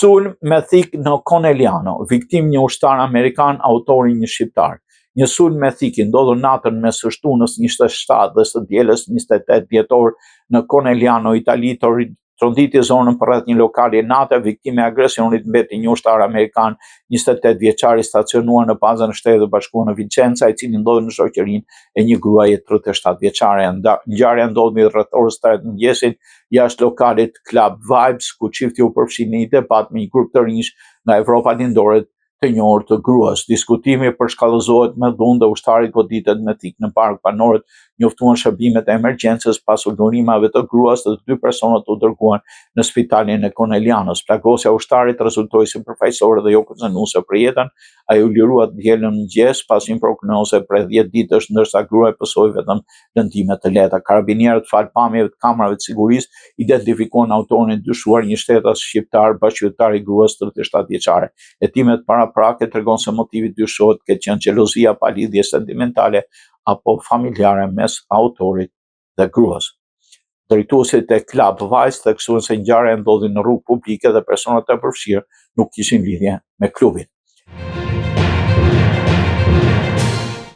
Sulm me thik në Conegliano, viktim një ushtar amerikan, autori një shqiptar. Një sulm me thik i ndodhur natën mes së shtunës 27 dhe së dielës 28 dhjetor në Conegliano, Itali, tronditi zonën përreth një lokali natë, viktime e agresionit mbeti një ushtar amerikan 28 vjeçar i stacionuar në bazën e Shtetit të Bashkuar në Vicenza, i cili ndodhi në shoqërinë e një gruaje 37 vjeçare. Ngjarja ndodhi rreth orës 3 të mëngjesit jashtë lokalit Club Vibes, ku çifti u përfshi në një debat me një grup të rinj nga Evropa Lindore të njohur të gruas. Diskutimi përshkallëzohet me dhunë dhe ushtari goditet me thik në park. Banorët njoftuan shërbimet e emergjencës pas ulurimave të gruas dhe të dy personat u dërguan në spitalin e Coneglianos. Plagosja e ushtarit rezultoi si përfaqësore dhe jo kërcënuese për jetën. Ai u lirua dielën në mëngjes pas një prognoze për 10 ditësh, ndërsa gruaja pësoi vetëm dëntime të lehta. Karabinierët fal pamjeve të kamerave të sigurisë identifikuan autorin e dyshuar, një shtetas shqiptar, bashkëqytetar i gruas 37 vjeçare. Hetimet paraprake tregon se motivi dyshohet të ketë qenë xhelozia pa lidhje sentimentale apo familjare mes autorit dhe gruas. Drejtuesit e Club Vibes theksuan se ngjarja ndodhi në rrugë publike dhe personat e përfshirë nuk kishin lidhje me klubin.